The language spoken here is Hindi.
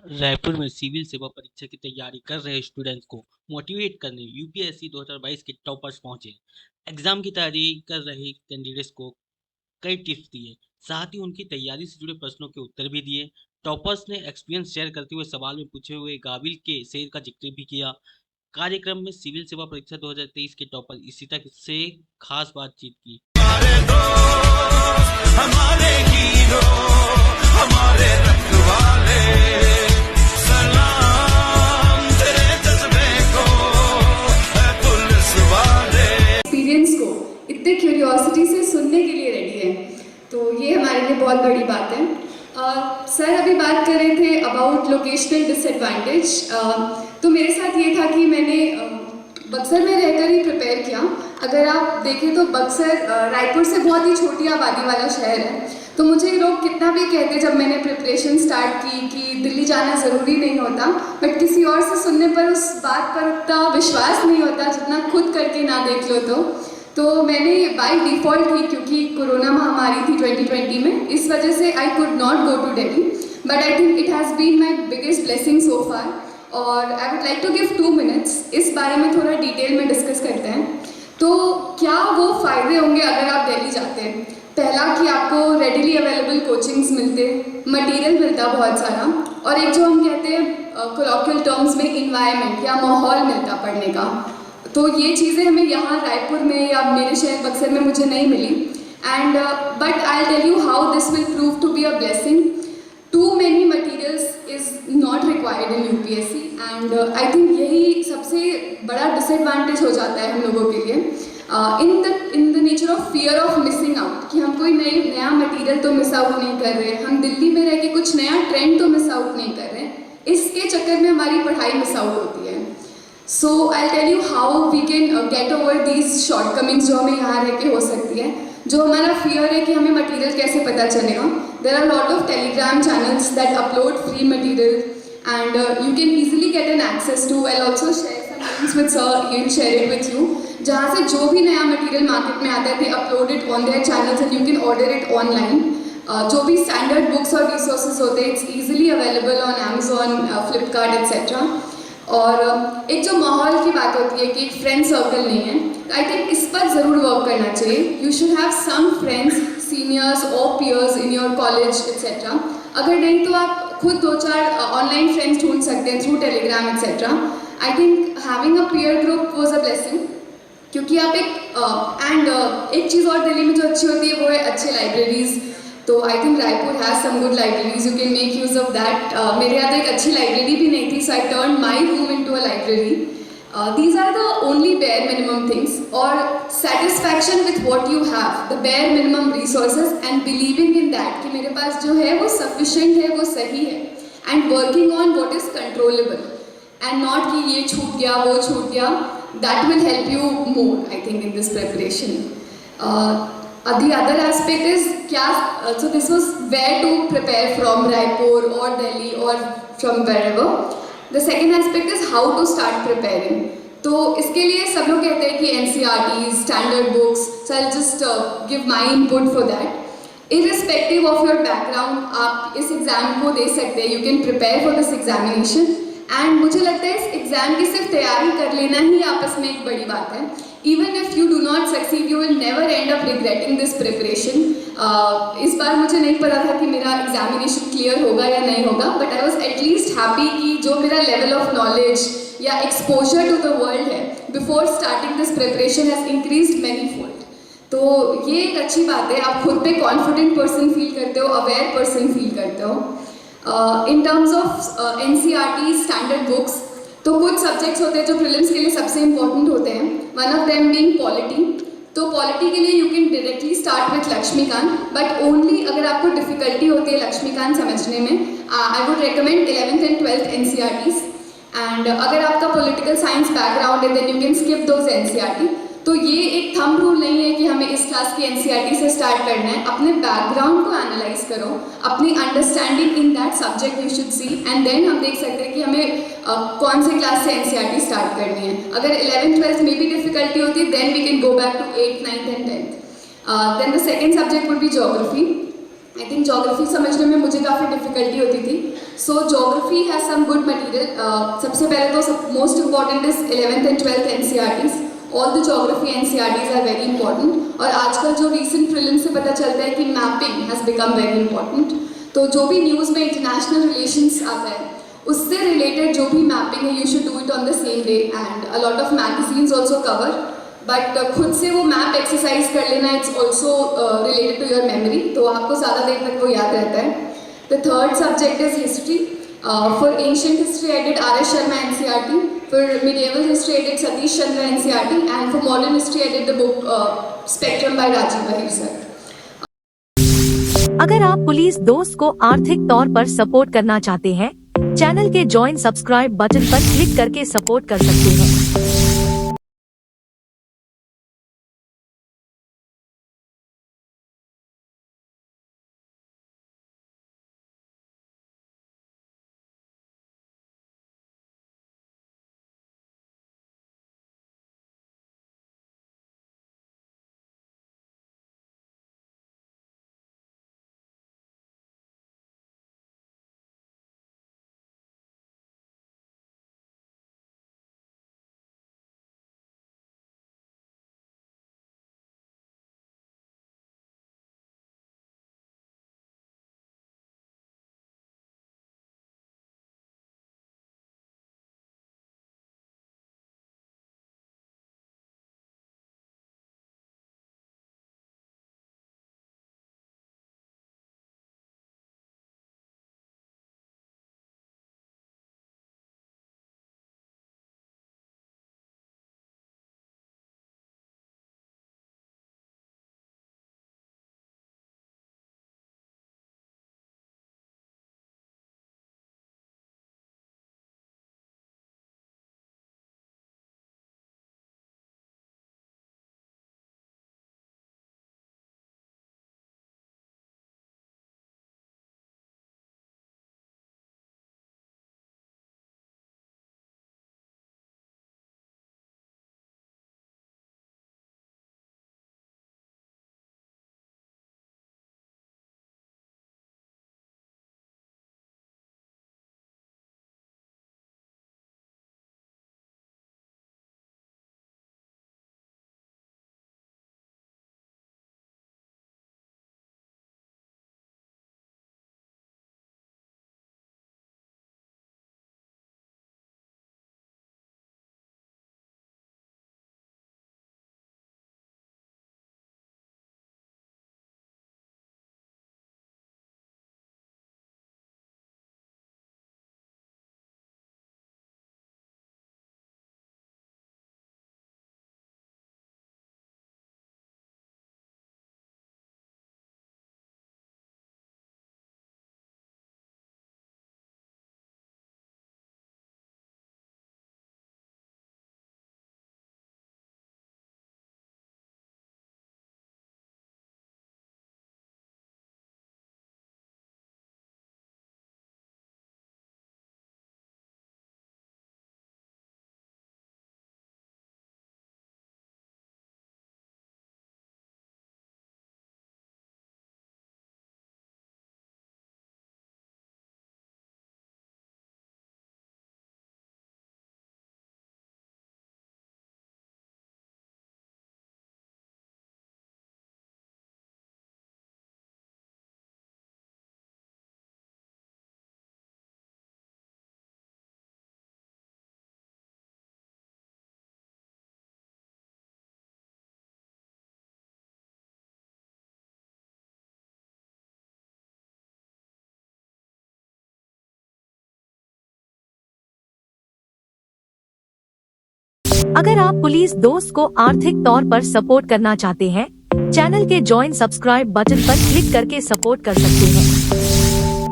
रायपुर में सिविल सेवा परीक्षा की तैयारी कर रहे स्टूडेंट्स को मोटिवेट करने यूपीएससी 2022 के टॉपर्स पहुंचे। एग्जाम की तैयारी कर रहे कैंडिडेट्स को कई टिप्स दिए, साथ ही उनकी तैयारी से जुड़े प्रश्नों के उत्तर भी दिए। टॉपर्स ने एक्सपीरियंस शेयर करते हुए सवाल में पूछे हुए गाविल के शेर का जिक्र भी किया। कार्यक्रम में सिविल सेवा परीक्षा 2023 के टॉपर इशिता से खास बातचीत की। हमारे दोस्त, हमारे हीरो, हमारे रखवाले, सलाम तेरे जज्बे को है पुलिस वाले। एक्सपीरियंस को इतने क्यूरियोसिटी से सुनने के लिए रेडी है, तो ये हमारे लिए बहुत बड़ी बात है। सर अभी बात कर रहे थे अबाउट लोकेशनल डिसएडवांटेज। तो मेरे साथ ये था कि मैंने बक्सर में रहकर ही प्रिपेयर किया। अगर आप देखें तो बक्सर रायपुर से बहुत ही छोटी आबादी वाला शहर है, तो मुझे लोग कितना भी कहते जब मैंने प्रिपरेशन स्टार्ट की कि दिल्ली जाना ज़रूरी नहीं होता, बट किसी और से सुनने पर उस बात पर उतना विश्वास नहीं होता जितना खुद करके ना देख लो। तो मैंने बाय डिफ़ॉल्ट ही, क्योंकि कोरोना महामारी थी 2020 में, इस वजह से I could not go to Delhi, but I think it has been my biggest blessing so far. और I would like to give 2 minutes इस बारे में थोड़ा डिटेल में डिस्कस करते हैं। तो क्या वो फ़ायदे होंगे अगर आप दिल्ली जाते हैं? पहला कि आपको रेडिली अवेलेबल कोचिंग्स मिलते, मटेरियल मिलता बहुत सारा, और एक जो हम कहते हैं कोलॉक्वियल टर्म्स में इन्वायरमेंट या माहौल मिलता पढ़ने का। तो ये चीज़ें हमें यहाँ रायपुर में या मेरे शहर बक्सर में मुझे नहीं मिली। And but I tell you how this will prove to be a blessing. Too many materials is not required in UPSC, and I think यही सबसे बड़ा डिसएडवांटेज हो जाता है हम लोगों के लिए, in the nature of fear of missing out, कि हम कोई नया मटेरियल तो मिस आउट नहीं कर रहे, हम दिल्ली में रह के कुछ नया ट्रेंड तो मिस आउट नहीं कर रहे, इसके चक्कर में हमारी पढ़ाई मिस आउट होती है। So I tell you how we can get over these shortcomings जो हमें यहाँ रह के हो सकती है। जो हमारा फियर है कि हमें मटेरियल कैसे पता चलेगा, there are lot of Telegram channels that upload free material, and you can easily get an access to. I also share some links with sir, he will share it with you, जहाँ से जो भी नया मटेरियल मार्केट में आता है they upload it on their channels and you can order it online. जो भी स्टैंडर्ड बुक्स और रिसोर्सेज होते हैं it's easily available on Amazon, Flipkart etcetera. और एक जो माहौल की बात होती है कि एक फ्रेंड सर्कल नहीं है, आई थिंक इस पर ज़रूर वर्क करना चाहिए। You should have some friends, seniors और peers in your college etcetera. अगर नहीं तो आप खुद 2-4 ऑनलाइन फ्रेंड्स ढूंढ सकते हैं through Telegram etcetera. I think having a peer group was a blessing, क्योंकि आप एक चीज़ और दिल्ली में जो अच्छी होती है वो है अच्छे लाइब्रेरीज़। तो I think Raipur has some good libraries, you can make use of that. मेरे यहाँ तो एक अच्छी लाइब्रेरी भी नहीं थी, so I turn my room into a library. These are the only bare minimum things, और satisfaction with what you have, the bare minimum resources, and believing in that कि मेरे पास जो है वो सफिशेंट है, वो सही है, and working on what is controllable, and not कि ये छूट गया वो छूट गया। That will help you more I think in this preparation. The other aspect is so this was where to prepare from, Raipur or Delhi or from wherever. The second aspect is how to start preparing. तो इसके लिए सब लोग कहते हैं कि NCERTs, standard books, so I'll just give my input for that. Irrespective of your background, आप इस एग्ज़ाम को दे सकते हैं, you can prepare for this examination. And मुझे लगता है इस एग्ज़ाम की सिर्फ तैयारी कर लेना ही आपस में एक बड़ी बात है। Even if you do not succeed you will never and up regretting this preparation. इस बार मुझे नहीं पता था कि मेरा एग्जामिनेशन क्लियर होगा या नहीं होगा, but I was at least happy कि जो मेरा लेवल ऑफ नॉलेज या एक्सपोजर टू द वर्ल्ड है before starting this preparation has increased many fold. तो ये एक अच्छी बात है, आप खुद पे कॉन्फिडेंट पर्सन फील करते हो, अवेयर पर्सन फील करते हो। In terms of NCERT standard books, तो कुछ सब्जेक्ट्स होते हैं जो प्रीलिम्स के लिए सबसे इंपॉर्टेंट होते हैं, one of them being polity. तो पॉलिटी के लिए you can directly start with Laxmikanth, but only अगर आपको डिफ़िकल्टी होती है लक्ष्मीकांत समझने में, I would recommend 11th and 12th NCERTs। And अगर आपका पॉलिटिकल साइंस बैकग्राउंड है then you can skip those NCERT। तो ये एक थंब रूल नहीं है कि हमें इस क्लास की NCERT से स्टार्ट करना है। अपने बैकग्राउंड को एनालाइज करो, अपनी understanding in that subject you should see, and then हम देख सकते हैं कि हमें कौन से क्लास से NCERT स्टार्ट करनी है। अगर 11th 12th में भी डिफिकल्टी होती है then we can go back to 8th 9th and 10th। Then the second subject would be geography. I think geography समझने में मुझे काफ़ी डिफिकल्टी होती थी. So geography has some good material. सबसे पहले तो most important is 11th and 12th NCERTs. All the geography NCERTs are very important. और आजकल जो रीसेंट प्रीलिम्स से पता चलता है कि mapping has become very important. तो जो भी न्यूज़ में इंटरनेशनल रिलेशंस आता है उससे रिलेटेड जो भी मैपिंग है you should do it on the same day. And a lot of magazines also cover. But खुद से वो मैप एक्सरसाइज कर लेना it's also related to your memory. तो आपको ज़्यादा देर तक वो याद रहता है. The third subject is history. For ancient history I did R.S. Sharma NCERT. For medieval history I did Satish Chandra NCERT. And for modern history I did the book Spectrum by Rajiv Bahir sir. अगर आप पुलिस दोस्त को आर्थिक तौर पर सपोर्ट करना चाहते हैं, चैनल के ज्वाइन सब्सक्राइब बटन पर क्लिक करके सपोर्ट कर सकते हैं. अगर आप पुलिस दोस्त को आर्थिक तौर पर सपोर्ट करना चाहते हैं, चैनल के ज्वाइन सब्सक्राइब बटन पर क्लिक करके सपोर्ट कर सकते हैं.